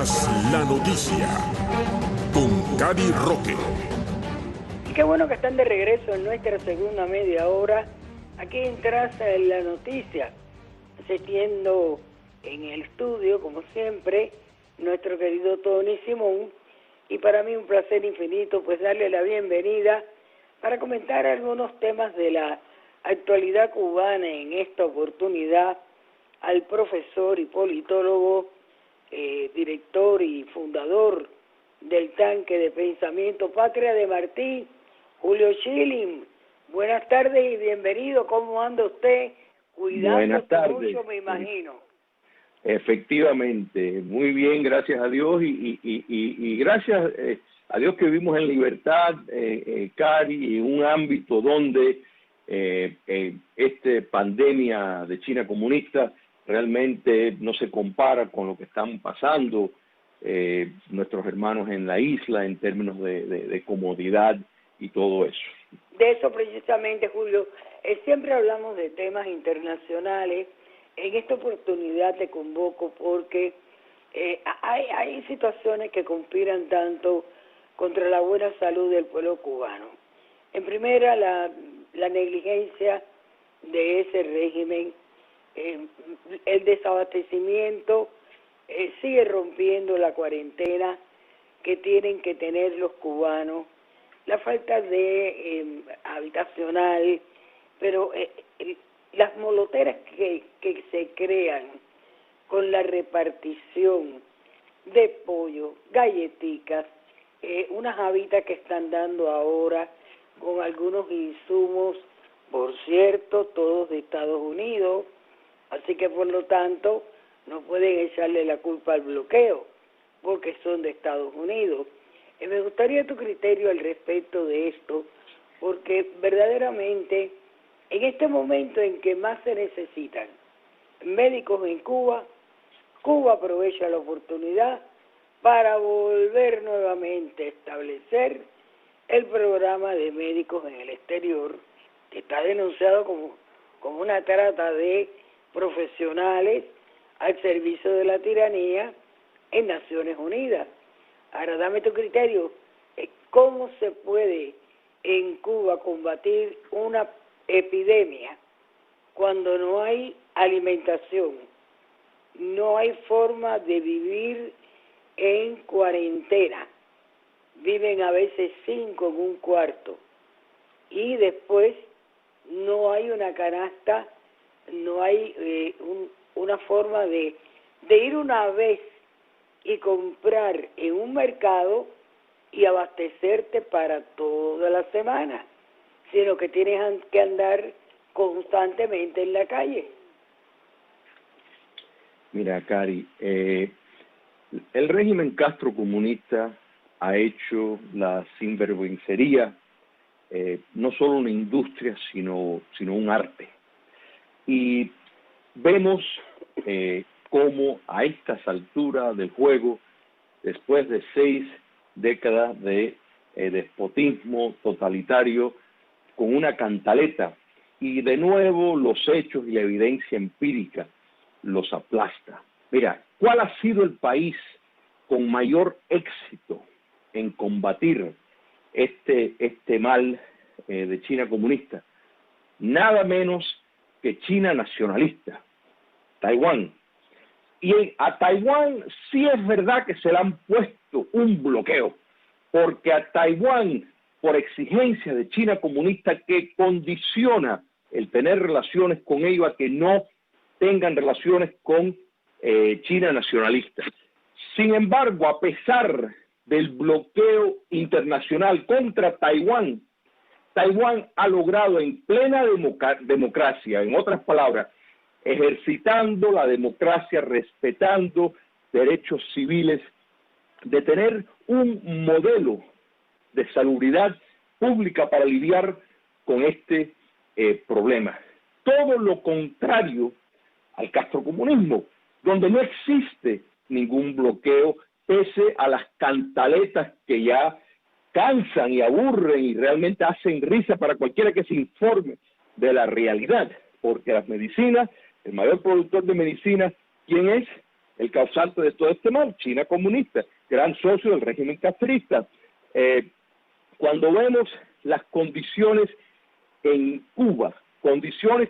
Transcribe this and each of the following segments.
Tras la noticia, con Cari Roque. Y qué bueno que están de regreso en nuestra segunda media hora, aquí en Tras la noticia, asistiendo en el estudio, como siempre, nuestro querido Tony Simón, y para mí un placer infinito pues darle la bienvenida para comentar algunos temas de la actualidad cubana en esta oportunidad al profesor y politólogo, director y fundador del Tanque de Pensamiento Patria de Martí, Julio Schilling. Buenas tardes y bienvenido. ¿Cómo anda usted? Cuidándose mucho, me imagino. Efectivamente, muy bien, gracias a Dios y gracias a Dios que vivimos en libertad, Cari, en un ámbito donde esta pandemia de China comunista realmente no se compara con lo que están pasando nuestros hermanos en la isla en términos de comodidad y todo eso. De eso precisamente, Julio, siempre hablamos de temas internacionales. En esta oportunidad te convoco porque hay situaciones que conspiran tanto contra la buena salud del pueblo cubano. En primera, la negligencia de ese régimen, el desabastecimiento sigue rompiendo la cuarentena que tienen que tener los cubanos, la falta de habitacional, pero las moloteras que se crean con la repartición de pollo, galletitas, unas habitas que están dando ahora con algunos insumos, por cierto, todos de Estados Unidos, así que por lo tanto no pueden echarle la culpa al bloqueo, porque son de Estados Unidos. Me gustaría tu criterio al respecto de esto, porque verdaderamente en este momento en que más se necesitan médicos en Cuba, Cuba aprovecha la oportunidad para volver nuevamente a establecer el programa de médicos en el exterior, que está denunciado como una trata de profesionales al servicio de la tiranía en Naciones Unidas. Ahora, dame tu criterio. ¿Cómo se puede en Cuba combatir una epidemia cuando no hay alimentación, no hay forma de vivir en cuarentena? Viven a veces 5 en un cuarto y después no hay una canasta, no hay una forma de ir una vez y comprar en un mercado y abastecerte para toda la semana, sino que tienes que andar constantemente en la calle. Mira, Cari, el régimen Castro comunista ha hecho la sinvergüencería no solo una industria, sino un arte. Y vemos cómo a estas alturas del juego, después de 6 décadas de despotismo totalitario, con una cantaleta, y de nuevo los hechos y la evidencia empírica los aplasta. Mira, ¿cuál ha sido el país con mayor éxito en combatir este mal de China comunista? Nada menos que China nacionalista, Taiwán. Y a Taiwán sí es verdad que se le han puesto un bloqueo, porque a Taiwán, por exigencia de China comunista que condiciona el tener relaciones con ellos a que no tengan relaciones con China nacionalista. Sin embargo, a pesar del bloqueo internacional contra Taiwán, Taiwán ha logrado en plena democracia, en otras palabras, ejercitando la democracia, respetando derechos civiles, de tener un modelo de salubridad pública para lidiar con este problema. Todo lo contrario al castrocomunismo, donde no existe ningún bloqueo, pese a las cantaletas que ya cansan y aburren y realmente hacen risa para cualquiera que se informe de la realidad, porque las medicinas, el mayor productor de medicinas, ¿quién es? el causante de todo este mal, China comunista, gran socio del régimen castrista. Cuando vemos las condiciones en Cuba, condiciones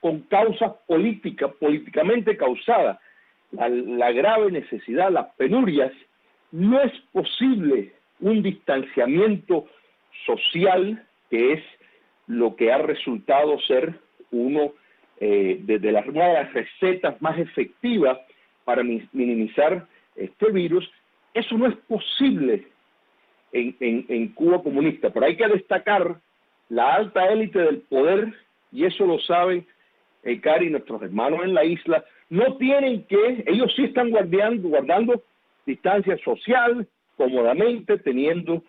con causas políticas, políticamente causadas, la grave necesidad, las penurias, no es posible un distanciamiento social, que es lo que ha resultado ser una de las recetas más efectivas para minimizar este virus. Eso no es posible en Cuba comunista, pero hay que destacar la alta élite del poder, y eso lo saben Cari y nuestros hermanos en la isla. No tienen que, ellos sí están guardando distancia social, cómodamente, teniendo,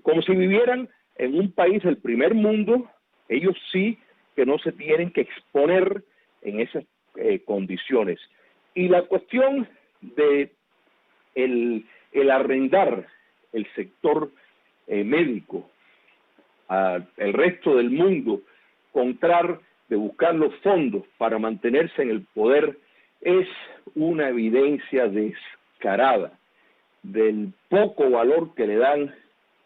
como si vivieran en un país del primer mundo. Ellos sí que no se tienen que exponer en esas condiciones. Y la cuestión de el arrendar el sector médico al resto del mundo, de buscar los fondos para mantenerse en el poder, es una evidencia descarada del poco valor que le dan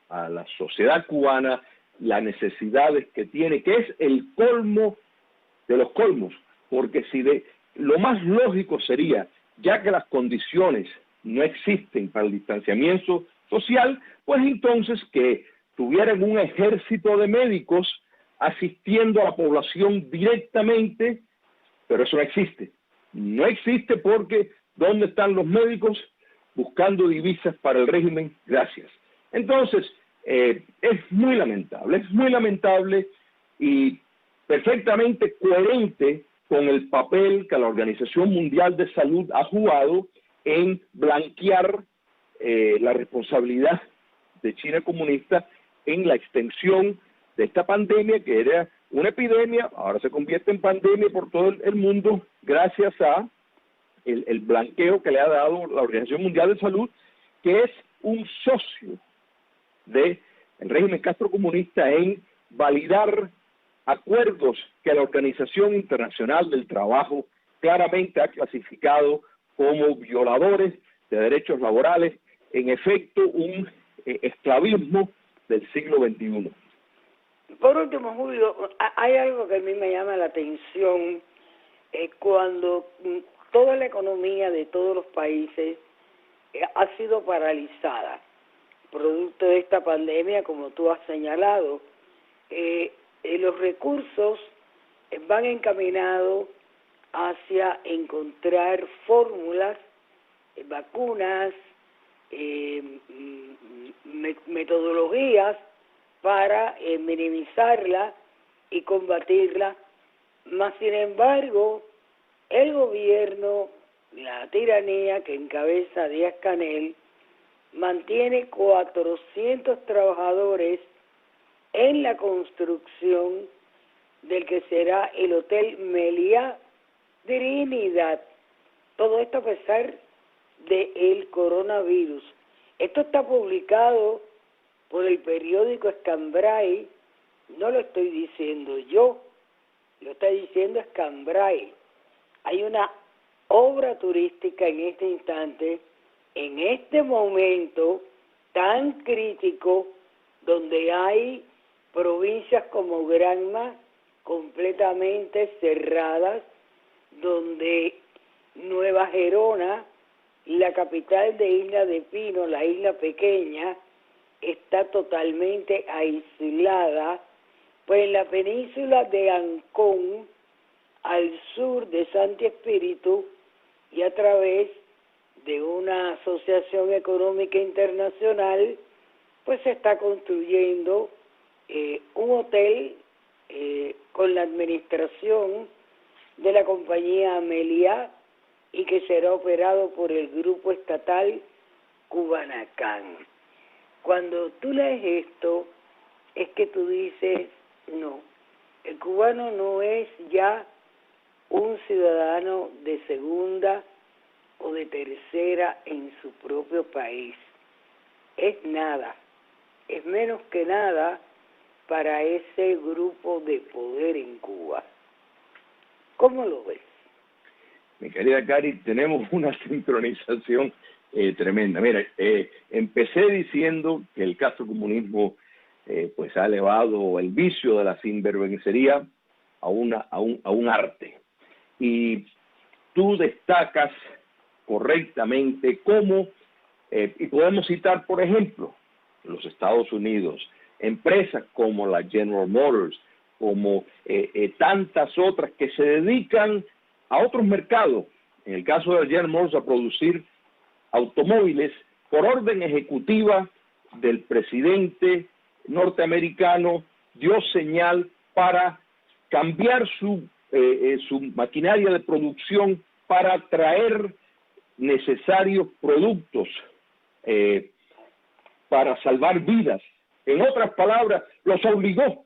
a la sociedad cubana, las necesidades que tiene, que es el colmo de los colmos, porque lo más lógico sería, ya que las condiciones no existen para el distanciamiento social, pues entonces que tuvieran un ejército de médicos asistiendo a la población directamente, pero eso no existe. No existe porque ¿dónde están los médicos? Buscando divisas para el régimen, gracias. Entonces, es muy lamentable y perfectamente coherente con el papel que la Organización Mundial de Salud ha jugado en blanquear la responsabilidad de China comunista en la extensión de esta pandemia, que era una epidemia, ahora se convierte en pandemia por todo el mundo, gracias a el blanqueo que le ha dado la Organización Mundial de Salud, que es un socio del régimen castrocomunista en validar acuerdos que la Organización Internacional del Trabajo claramente ha clasificado como violadores de derechos laborales, en efecto un esclavismo del siglo XXI. Por último, Julio, hay algo que a mí me llama la atención, cuando toda la economía de todos los países ha sido paralizada, producto de esta pandemia, como tú has señalado. Los recursos van encaminados hacia encontrar fórmulas, vacunas, metodologías para minimizarla y combatirla. Mas, sin embargo, el gobierno, la tiranía que encabeza Díaz-Canel, mantiene 400 trabajadores en la construcción del que será el Hotel Meliá Trinidad. Todo esto a pesar del coronavirus. Esto está publicado por el periódico Escambray, no lo estoy diciendo yo, lo está diciendo Escambray. Hay una obra turística en este instante, en este momento tan crítico, donde hay provincias como Granma completamente cerradas, donde Nueva Gerona, la capital de Isla de Pino, la isla pequeña, está totalmente aislada, pues en la península de Ancón, al sur de Santi Espíritu, y a través de una asociación económica internacional, pues se está construyendo un hotel con la administración de la compañía Meliá y que será operado por el grupo estatal Cubanacán. Cuando tú lees esto, es que tú dices, no, el cubano no es ya un ciudadano de segunda o de tercera en su propio país. Es nada, es menos que nada para ese grupo de poder en Cuba. ¿Cómo lo ves? Mi querida Cari, tenemos una sincronización tremenda. Mira, empecé diciendo que el castrocomunismo pues ha elevado el vicio de la sinvergüencería a un arte. Y tú destacas correctamente cómo, y podemos citar, por ejemplo, los Estados Unidos, empresas como la General Motors, como tantas otras que se dedican a otros mercados, en el caso de la General Motors a producir automóviles por orden ejecutiva del presidente norteamericano, dio señal para cambiar su maquinaria de producción para traer necesarios productos para salvar vidas. En otras palabras, los obligó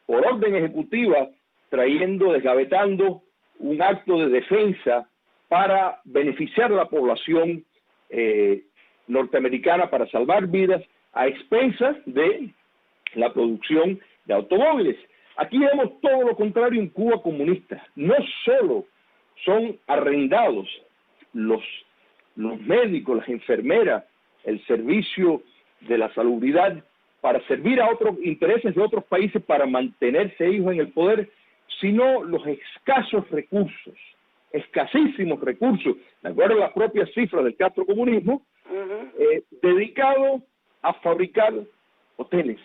por orden ejecutiva, desgavetando un acto de defensa para beneficiar a la población norteamericana, para salvar vidas a expensas de la producción de automóviles. Aquí vemos todo lo contrario en Cuba comunista. No solo son arrendados los médicos, las enfermeras, el servicio de la salubridad para servir a otros intereses de otros países para mantenerse ellos en el poder, sino los escasos recursos, escasísimos recursos, de acuerdo a las propias cifras del castrocomunismo, dedicado a fabricar hoteles,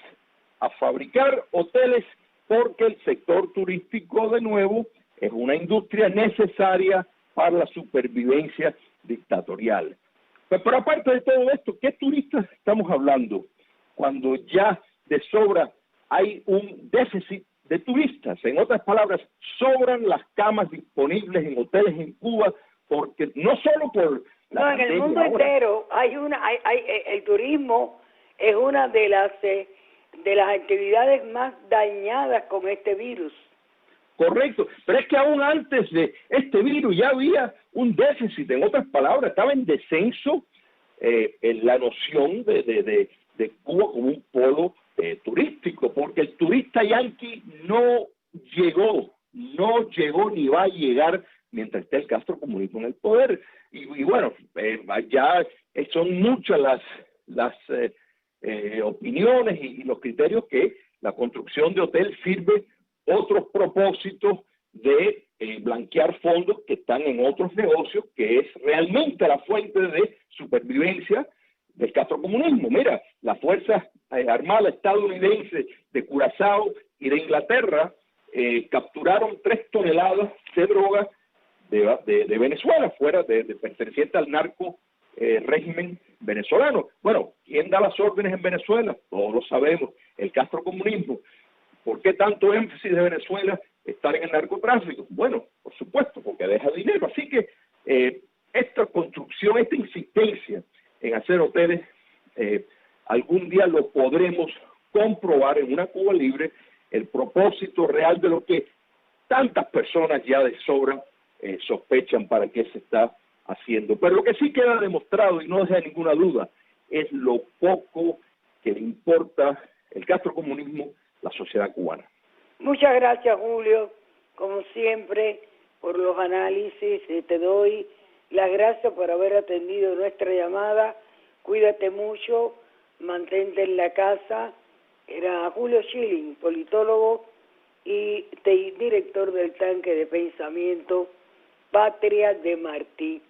porque el sector turístico, de nuevo, es una industria necesaria para la supervivencia dictatorial. Pero aparte de todo esto, ¿qué turistas estamos hablando? Cuando ya de sobra hay un déficit de turistas. En otras palabras, sobran las camas disponibles en hoteles en Cuba, porque no solo por no, en el mundo entero el turismo es una de las actividades más dañadas con este virus. Correcto, pero es que aún antes de este virus ya había un déficit. En otras palabras, estaba en descenso en la noción de Cuba como un polo turístico, porque el turista yanqui no llegó ni va a llegar mientras esté el castrocomunismo en el poder. Y bueno, ya son muchas las opiniones y los criterios que la construcción de hotel sirve otros propósitos de blanquear fondos que están en otros negocios, que es realmente la fuente de supervivencia del castrocomunismo. Mira, las fuerzas armadas estadounidenses de Curazao y de Inglaterra capturaron 3 toneladas de droga de Venezuela, perteneciente al narco régimen venezolano. Bueno, ¿quién da las órdenes en Venezuela? Todos lo sabemos, el castrocomunismo. ¿Por qué tanto énfasis de Venezuela estar en el narcotráfico? Bueno, por supuesto, porque deja dinero. Así que esta construcción, esta insistencia en hacer hoteles, algún día lo podremos comprobar en una Cuba libre, el propósito real de lo que tantas personas ya de sobra sospechan para qué se está haciendo. Pero lo que sí queda demostrado, y no deja ninguna duda, es lo poco que le importa el castrocomunismo la sociedad cubana. Muchas gracias, Julio, como siempre, por los análisis. Te doy las gracias por haber atendido nuestra llamada. Cuídate mucho, mantente en la casa. Era Julio Schilling, politólogo y director del Tanque de Pensamiento Patria de Martí.